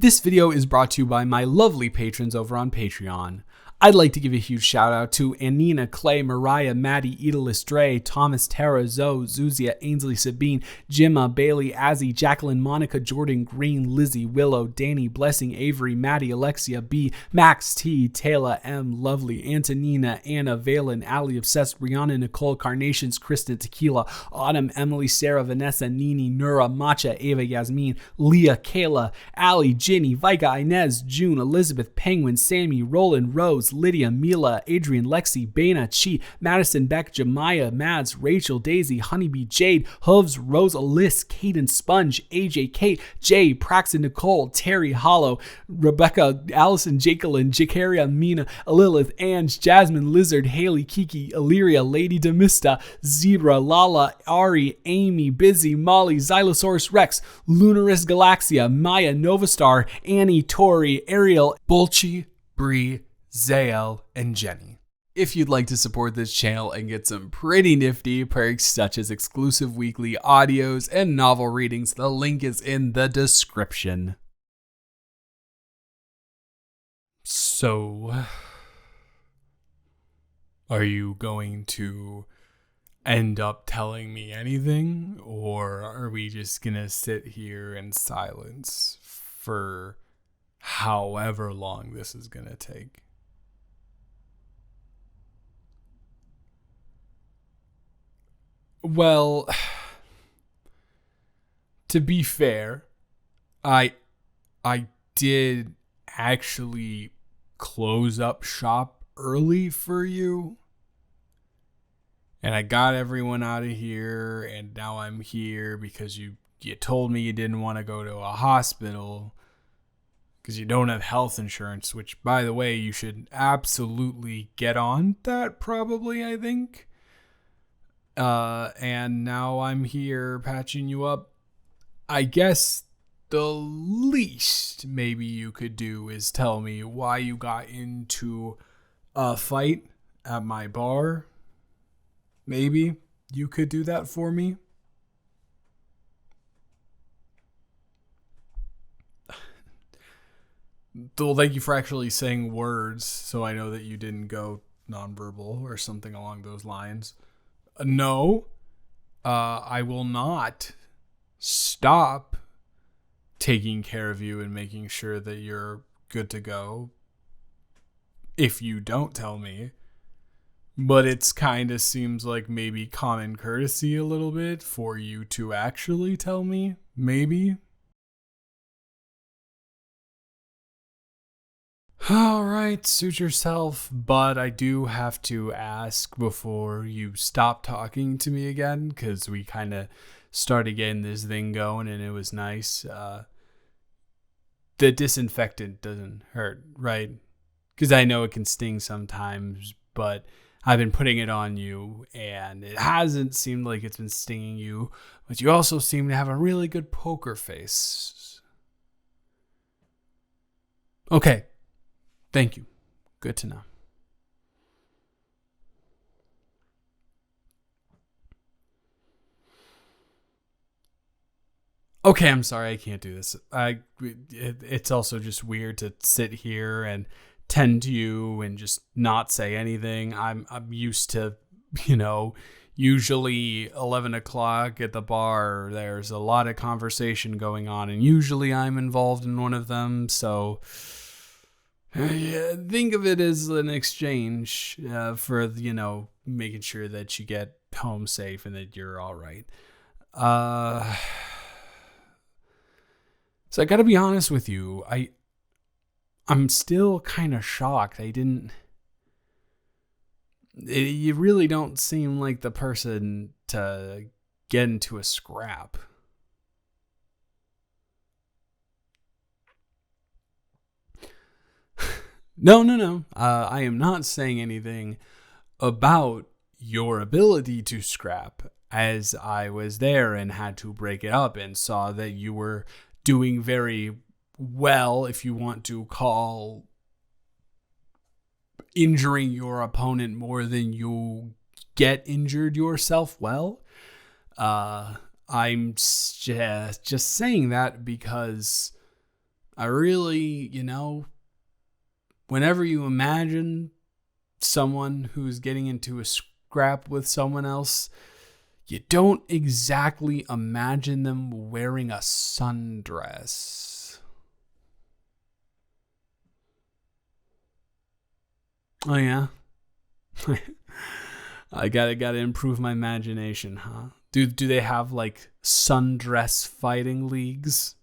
This video is brought to you by my lovely patrons over on Patreon. I'd like to give a huge shout out to Anina, Clay, Mariah, Maddie, Edalis, Dre, Thomas, Tara, Zoe, Zuzia, Ainsley, Sabine, Jimma, Bailey, Azzy, Jacqueline, Monica, Jordan, Green, Lizzie, Willow, Danny, Blessing, Avery, Maddie, Alexia, B, Max, T, Taylor, M, Lovely, Antonina, Anna, Valen, Ali, Obsessed, Brianna, Nicole, Carnations, Kristen, Tequila, Autumn, Emily, Sarah, Vanessa, Nini, Nura, Matcha, Ava, Yasmin, Leah, Kayla, Ali, Ginny, Vika, Inez, June, Elizabeth, Penguin, Sammy, Roland, Rose, Lydia, Mila, Adrian, Lexi, Bana, Chi, Madison, Beck, Jemiah, Mads, Rachel, Daisy, Honeybee, Jade, Hooves, Rose, Alyss, Caden, Sponge, AJ, Kate, Jay, Praxton, Nicole, Terry, Hollow, Rebecca, Allison, Jacqueline, Jakaria, Mina, Lilith, Ange, Jasmine, Lizard, Haley, Kiki, Illyria, Lady Demista, Zebra, Lala, Ari, Amy, Busy, Molly, Xylosaurus Rex, Lunaris Galaxia, Maya, Novastar, Annie, Tori, Ariel, Bolchi, Bree, Zael, and Jenny. If you'd like to support this channel and get some pretty nifty perks such as exclusive weekly audios and novel readings, the link is in the description. So, are you going to end up telling me anything, or are we just gonna sit here in silence for however long this is gonna take? Well, to be fair, I did actually close up shop early for you. And I got everyone out of here, and now I'm here because you told me you didn't want to go to a hospital because you don't have health insurance, which, by the way, you should absolutely get on that probably, I think. And now I'm here patching you up. I guess the least maybe you could do is tell me why you got into a fight at my bar. Maybe you could do that for me. Well, thank you for actually saying words, so I know that you didn't go nonverbal or something along those lines. No, I will not stop taking care of you and making sure that you're good to go if you don't tell me. But it's kind of seems like maybe common courtesy a little bit for you to actually tell me, maybe. All right, suit yourself, but I do have to ask before you stop talking to me again, because we kind of started getting this thing going and it was nice. The disinfectant doesn't hurt, right? Because I know it can sting sometimes, but I've been putting it on you and it hasn't seemed like it's been stinging you, but you also seem to have a really good poker face. Okay. Thank you. Good to know. Okay, I'm sorry. I can't do this. It's also just weird to sit here and tend to you and just not say anything. I'm used to, usually 11 o'clock at the bar, there's a lot of conversation going on, and usually I'm involved in one of them, so yeah, think of it as an exchange for, making sure that you get home safe and that you're all right. So I gotta be honest with you. I'm still kind of shocked. You really don't seem like the person to get into a scrap. No. I am not saying anything about your ability to scrap, as I was there and had to break it up and saw that you were doing very well, if you want to call injuring your opponent more than you get injured yourself well. I'm just saying that because I really, whenever you imagine someone who's getting into a scrap with someone else, you don't exactly imagine them wearing a sundress. Oh yeah. I gotta improve my imagination, huh? Do they have like sundress fighting leagues?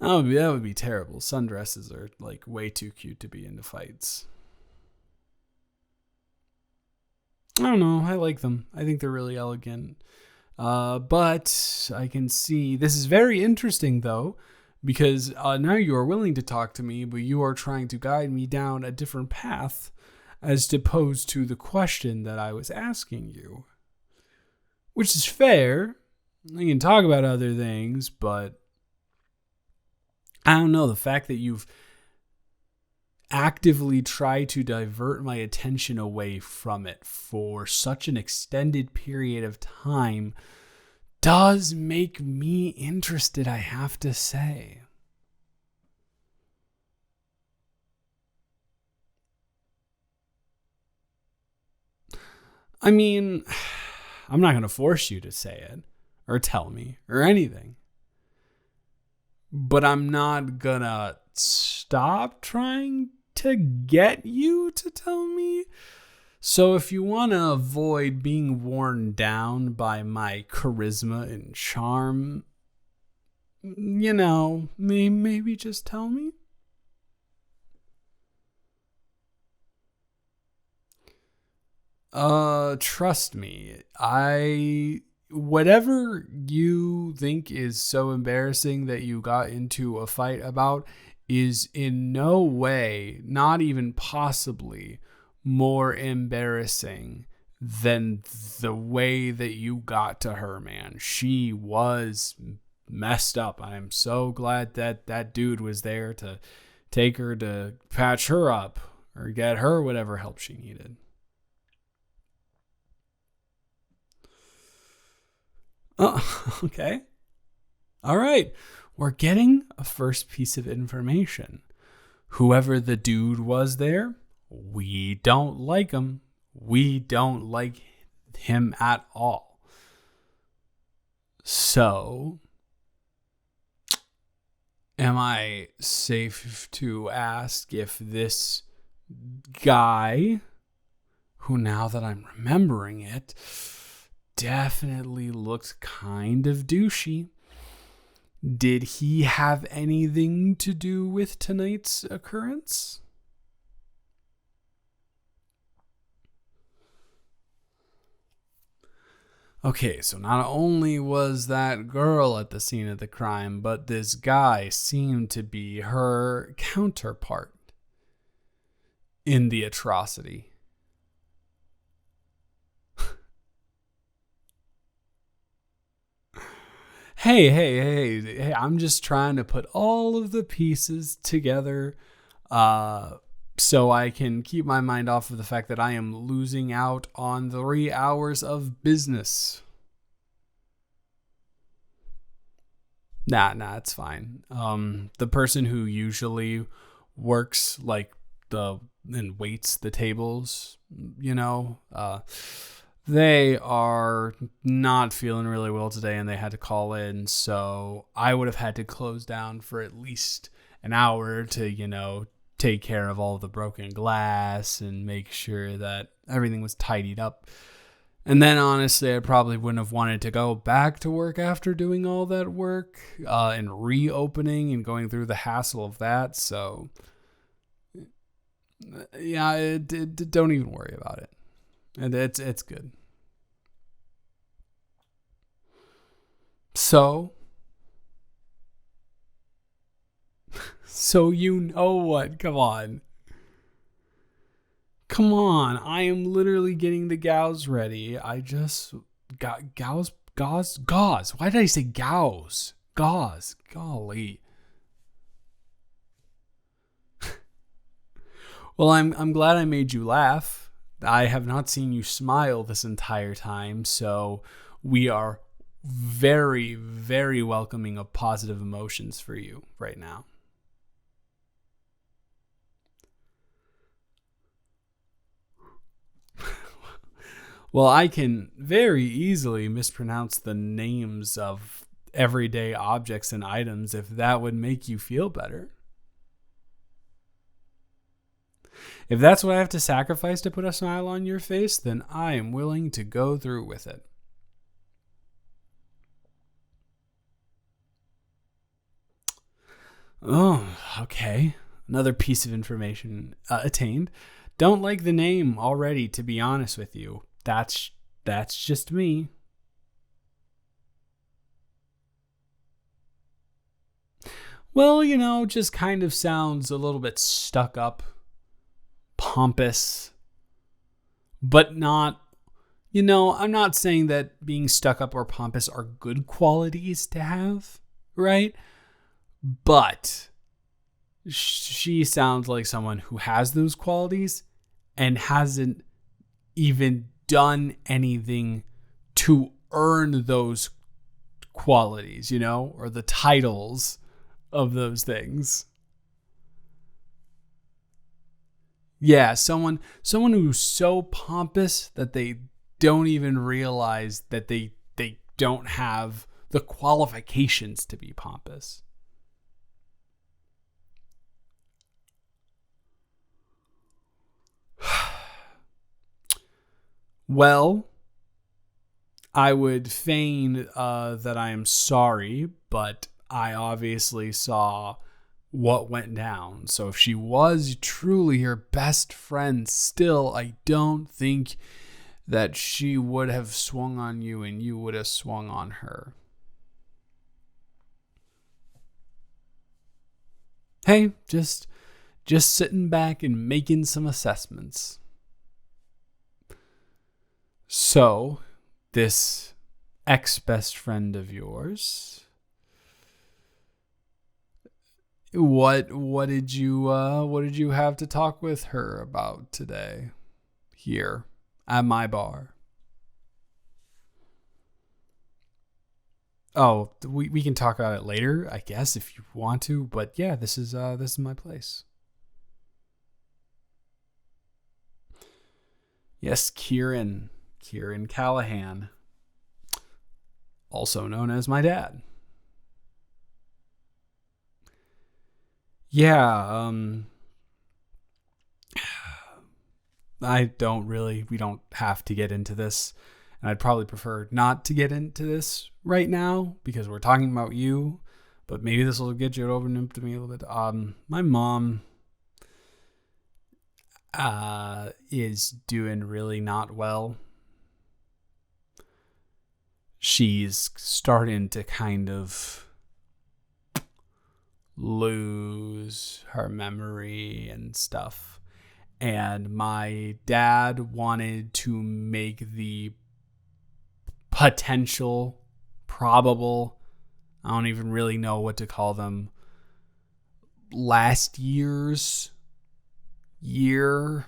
Oh, that would be terrible. Sundresses are like way too cute to be into fights. I don't know. I like them. I think they're really elegant. But I can see this is very interesting though, because now you are willing to talk to me, but you are trying to guide me down a different path as opposed to the question that I was asking you, which is fair. We can talk about other things, but I don't know. The fact that you've actively tried to divert my attention away from it for such an extended period of time does make me interested, I have to say. I mean, I'm not going to force you to say it or tell me or anything. But I'm not going to stop trying to get you to tell me. So if you want to avoid being worn down by my charisma and charm, maybe just tell me. Trust me, whatever you think is so embarrassing that you got into a fight about is in no way, not even possibly, more embarrassing than the way that you got to her, man. She was messed up. I am so glad that dude was there to take her to patch her up or get her whatever help she needed. Oh, okay. All right. We're getting a first piece of information. Whoever the dude was there, we don't like him. We don't like him at all. So, am I safe to ask if this guy, who now that I'm remembering it, definitely looked kind of douchey, did he have anything to do with tonight's occurrence? Okay, so not only was that girl at the scene of the crime, but this guy seemed to be her counterpart in the atrocity. Hey, I'm just trying to put all of the pieces together so I can keep my mind off of the fact that I am losing out on 3 hours of business. Nah, it's fine. The person who usually works like and waits the tables, they are not feeling really well today and they had to call in. So I would have had to close down for at least an hour to, take care of all the broken glass and make sure that everything was tidied up. And then honestly, I probably wouldn't have wanted to go back to work after doing all that work and reopening and going through the hassle of that. So yeah, don't even worry about it. And it's good. So you know what? Come on. I am literally getting the gauze ready. I just got gauze. Why did I say gauze? Gauze. Golly. Well, I'm glad I made you laugh. I have not seen you smile this entire time, so we are very, very welcoming of positive emotions for you right now. Well, I can very easily mispronounce the names of everyday objects and items if that would make you feel better. If that's what I have to sacrifice to put a smile on your face, then I am willing to go through with it. Oh, okay. Another piece of information attained. Don't like the name already, to be honest with you. That's just me. Well, just kind of sounds a little bit stuck up, pompous, but not, I'm not saying that being stuck up or pompous are good qualities to have, right? But she sounds like someone who has those qualities and hasn't even done anything to earn those qualities, or the titles of those things. Yeah, someone who's so pompous that they don't even realize that they don't have the qualifications to be pompous. Well, I would feign that I am sorry, but I obviously saw what went down. So if she was truly your best friend still, I don't think that she would have swung on you and you would have swung on her. Hey, just sitting back and making some assessments. So, this ex-best friend of yours, what did you have to talk with her about today here at my bar? Oh, we can talk about it later, I guess, if you want to, but yeah, this is my place. Yes, Kieran Callahan, also known as my dad. Yeah, we don't have to get into this. And I'd probably prefer not to get into this right now because we're talking about you, but maybe this will get you over to me a little bit. My mom is doing really not well. She's starting to kind of lose her memory and stuff. And my dad wanted to make the potential, probable, I don't even really know what to call them, last year's year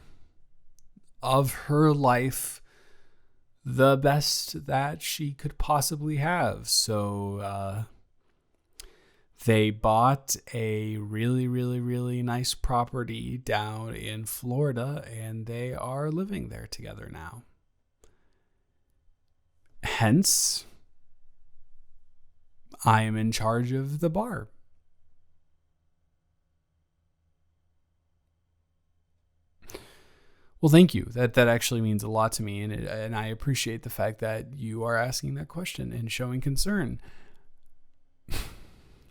of her life the best that she could possibly have. So they bought a really, really, really nice property down in Florida, and they are living there together now. Hence, I am in charge of the bar. Well, thank you. That actually means a lot to me, and I appreciate the fact that you are asking that question and showing concern.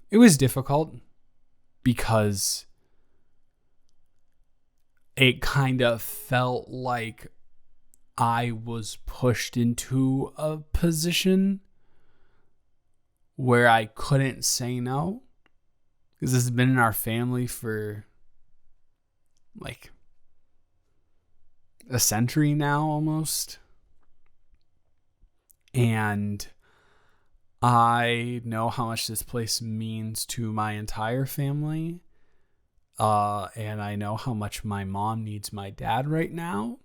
It was difficult because it kind of felt like I was pushed into a position where I couldn't say no, because this has been in our family for like a century now almost. And I know how much this place means to my entire family. And I know how much my mom needs my dad right now.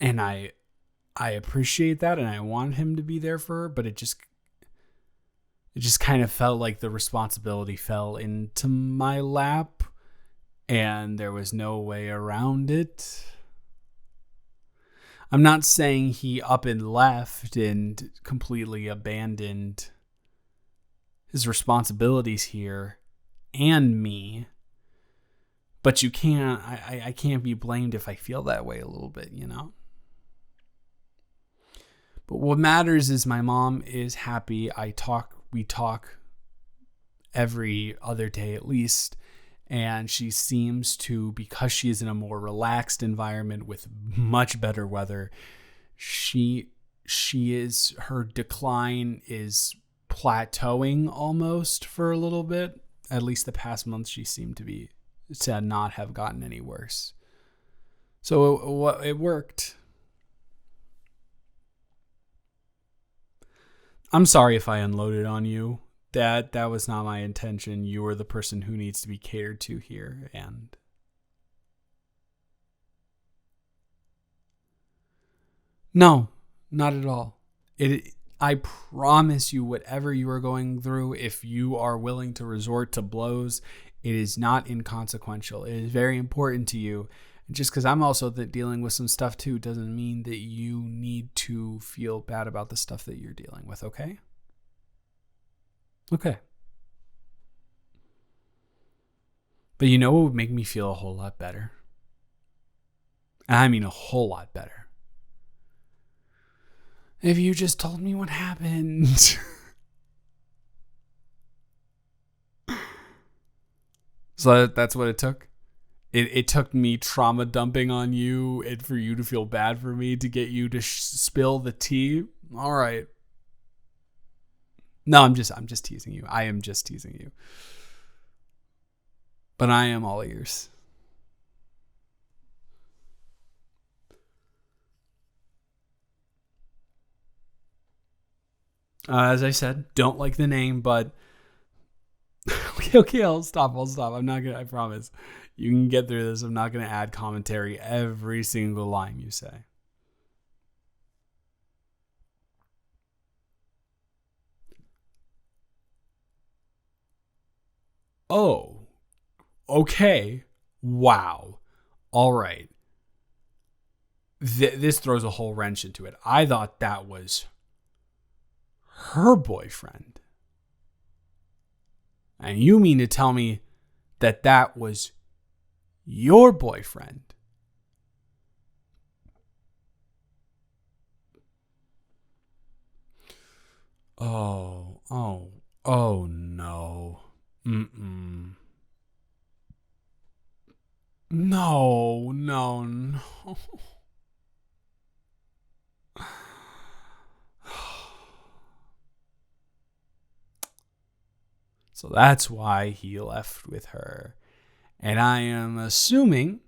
And I I appreciate that and I want him to be there for her, but it just kind of felt like the responsibility fell into my lap and there was no way around it. I'm not saying he up and left and completely abandoned his responsibilities here and me, but you can't, I can't be blamed if I feel that way a little bit, you know? But what matters is my mom is happy. We talk every other day at least. And she seems to, because she is in a more relaxed environment with much better weather, her decline is plateauing almost for a little bit. At least the past month she seemed to not have gotten any worse. So it worked. I'm sorry if I unloaded on you. That was not my intention. You are the person who needs to be catered to here, and no, not at all. I promise you, whatever you are going through, if you are willing to resort to blows, it is not inconsequential. It is very important to you. And just because I'm also dealing with some stuff too doesn't mean that you need to feel bad about the stuff that you're dealing with, okay? Okay. But you know what would make me feel a whole lot better? And I mean a whole lot better. If you just told me what happened. So that's what it took? It took me trauma dumping on you and for you to feel bad for me to get you to spill the tea? All right. No, I'm just teasing you. I am just teasing you. But I am all ears. As I said, don't like the name, but okay, I'll stop. I'm not gonna. I promise. You can get through this. I'm not gonna add commentary every single line you say. Oh, okay. Wow. All right. This throws a whole wrench into it. I thought that was her boyfriend. And you mean to tell me that was your boyfriend? Oh no. Mm-mm. No. So that's why he left with her. And I am assuming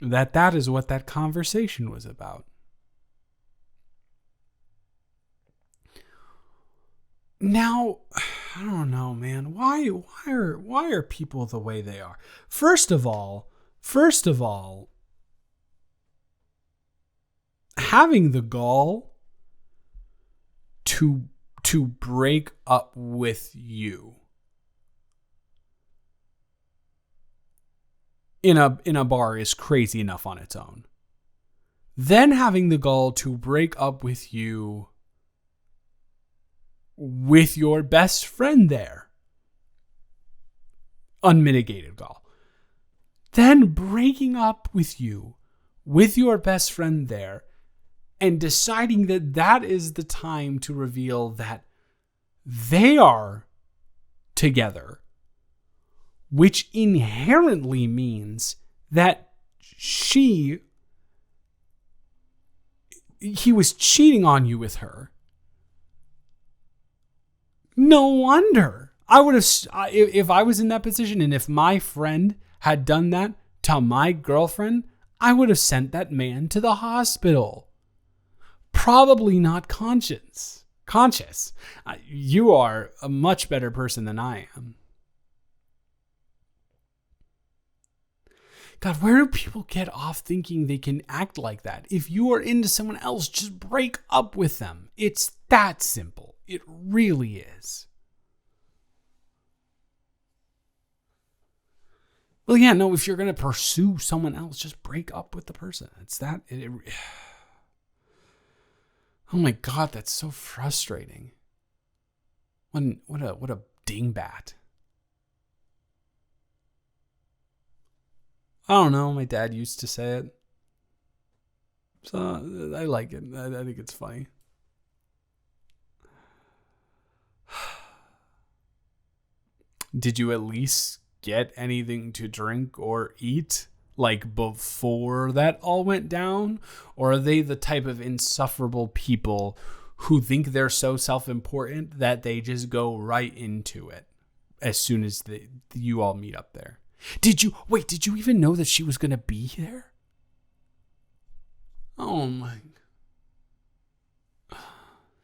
that is what that conversation was about. Now, I don't know, man. Why are people the way they are? First of all, having the gall to break up with you in a bar is crazy enough on its own. Then having the gall to break up with you with your best friend there. Unmitigated gall. Then breaking up with you with your best friend there and deciding that is the time to reveal that they are together, which inherently means that he was cheating on you with her. No wonder. I would have, if I was in that position and if my friend had done that to my girlfriend, I would have sent that man to the hospital. Probably not conscious. You are a much better person than I am. God, where do people get off thinking they can act like that? If you are into someone else, just break up with them. It's that simple. It really is. Well, yeah, no, if you're going to pursue someone else, just break up with the person. It's that. Oh my God, that's so frustrating. What a dingbat. I don't know. My dad used to say it. So I like it. I think it's funny. Did you at least get anything to drink or eat like before that all went down? Or are they the type of insufferable people who think they're so self-important that they just go right into it as soon as you all meet up there? Did you even know that she was going to be there? Oh my.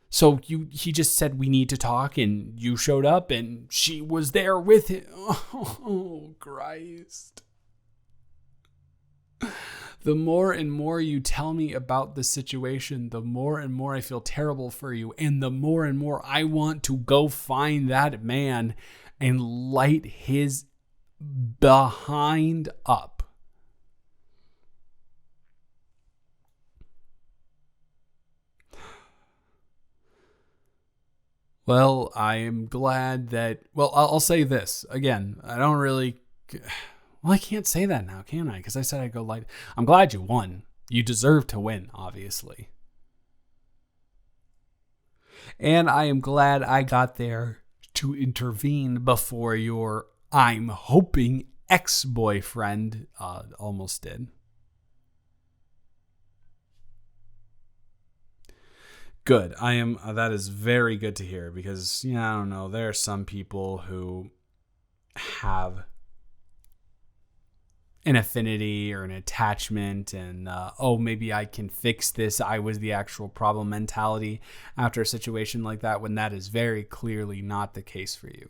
So he just said we need to talk and you showed up and she was there with him. Oh, Christ. The more and more you tell me about the situation, the more and more I feel terrible for you. And the more and more I want to go find that man and light his behind up. Well, I am glad that... Well, I'll say this. Again, I don't really... Well, I can't say that now, can I? Because I said I'd go light... I'm glad you won. You deserve to win, obviously. And I am glad I got there to intervene before your, I'm hoping, ex-boyfriend almost did. Good. I am. That is very good to hear because, I don't know. There are some people who have an affinity or an attachment and, maybe I can fix this. I was the actual problem mentality after a situation like that, when that is very clearly not the case for you.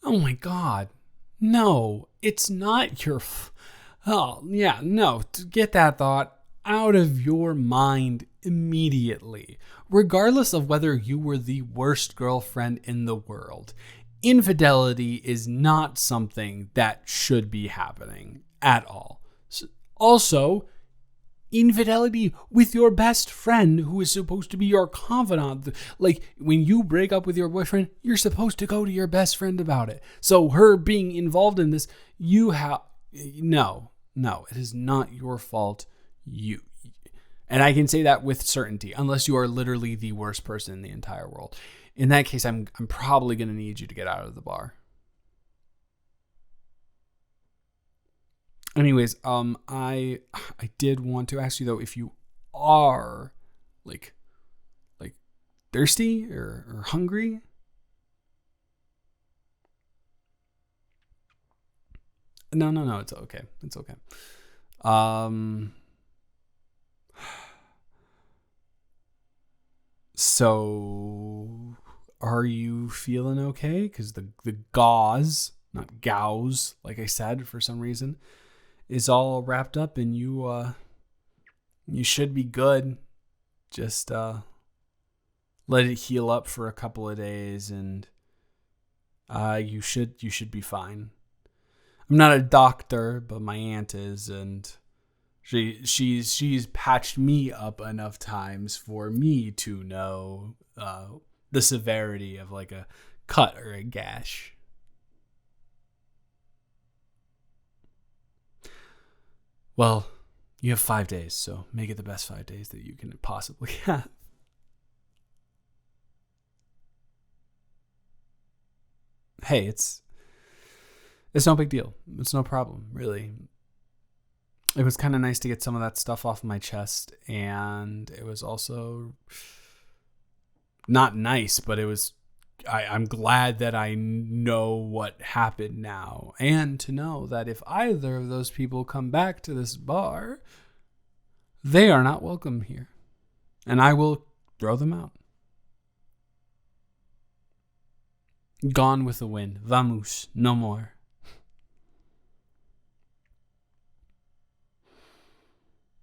Oh my God. No, it's not your... Oh, yeah, no, get that thought out of your mind immediately. Regardless of whether you were the worst girlfriend in the world, infidelity is not something that should be happening at all. Also, infidelity with your best friend who is supposed to be your confidant. Like, when you break up with your boyfriend, you're supposed to go to your best friend about it. So her being involved in this, you have... No, it is not your fault. And I can say that with certainty, unless you are literally the worst person in the entire world. In that case, I'm probably going to need you to get out of the bar. Anyways, I did want to ask you though, if you are like thirsty or hungry. No, it's okay. It's okay. So are you feeling okay? Because the gauze, not gauze, like I said, for some reason, is all wrapped up and you should be good. Just let it heal up for a couple of days and you should be fine. I'm not a doctor, but my aunt is, and she's patched me up enough times for me to know the severity of like a cut or a gash. Well, you have 5 days, so make it the best 5 days that you can possibly have. Hey, it's no big deal. It's no problem, really. It was kind of nice to get some of that stuff off my chest, and it was also not nice, but it was... I'm glad that I know what happened now, and to know that if either of those people come back to this bar, they are not welcome here, and I will throw them out. Gone with the wind. Vamos. No more.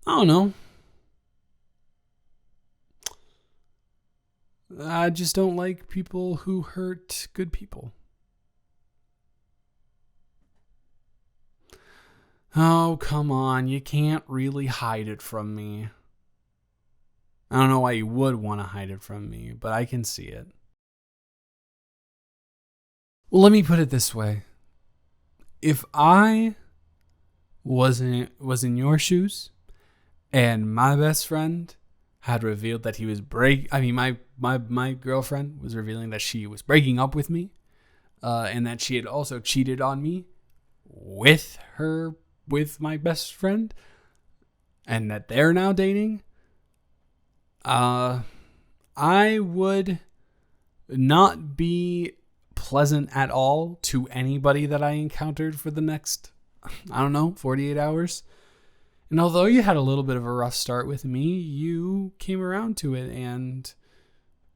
I don't know. I just don't like people who hurt good people. Oh, come on. You can't really hide it from me. I don't know why you would want to hide it from me, but I can see it. Well, let me put it this way. If I was in your shoes and my best friend had revealed that he was my girlfriend was revealing that she was breaking up with me, and that she had also cheated on me with my best friend, and that they're now dating, I would not be pleasant at all to anybody that I encountered for the next, 48 hours. And although you had a little bit of a rough start with me, you came around to it, and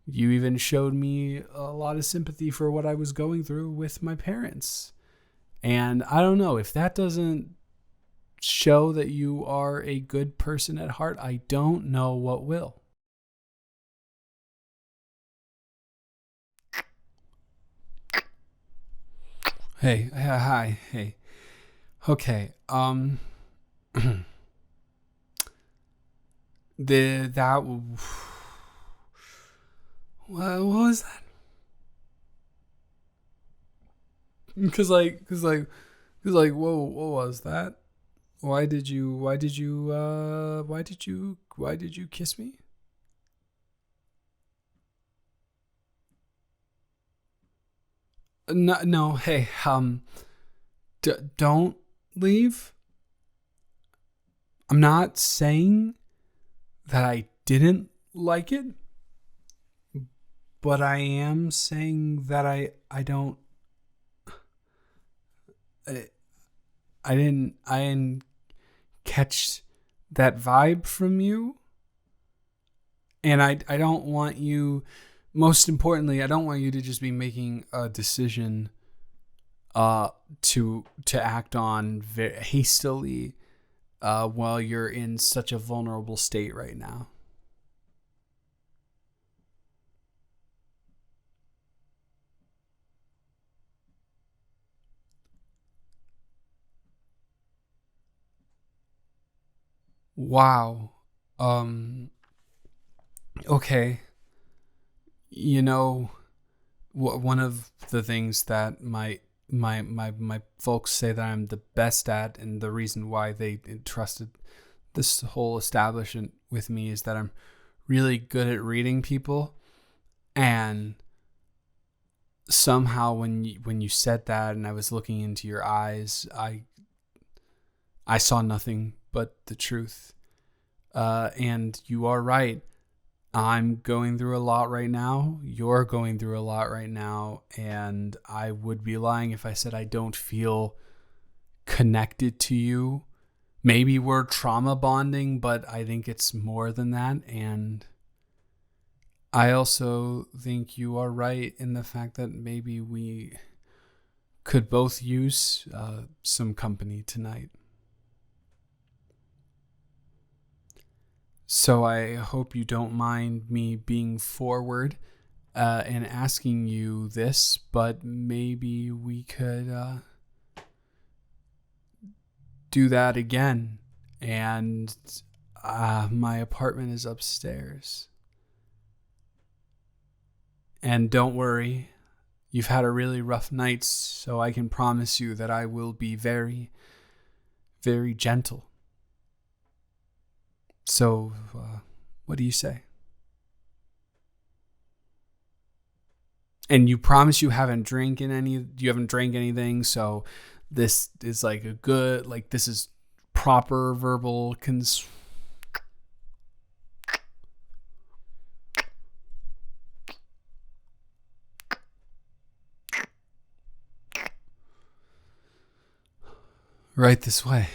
you even showed me a lot of sympathy for what I was going through with my parents. And I don't know, if that doesn't show that you are a good person at heart, I don't know what will. Hey, hi, hey. Okay, that what was that? Cause like, whoa, what was that? Why did you kiss me? No, no, hey, don't leave. I'm not saying that I didn't like it, but I am saying that I don't I, I didn't catch that vibe from you, and I don't want you, most importantly, I don't want you to just be making a decision to act on very hastily while you're in such a vulnerable state right now. Wow. Um okay. You know, one of the things that my folks say that I'm the best at, and the reason why they entrusted this whole establishment with me, is that I'm really good at reading people. And somehow when you said that and I was looking into your eyes, I saw nothing but the truth. And you are right. I'm going through a lot right now. You're going through a lot right now. And I would be lying if I said I don't feel connected to you. Maybe we're trauma bonding, but I think it's more than that. And I also think you are right in the fact that maybe we could both use some company tonight. So I hope you don't mind me being forward and asking you this, but maybe we could do that again. And my apartment is upstairs. And don't worry, you've had a really rough night, so I can promise you that I will be very, very gentle. So, what do you say? And you promise you haven't drank anything, so this is like a good, like, this is proper verbal right this way.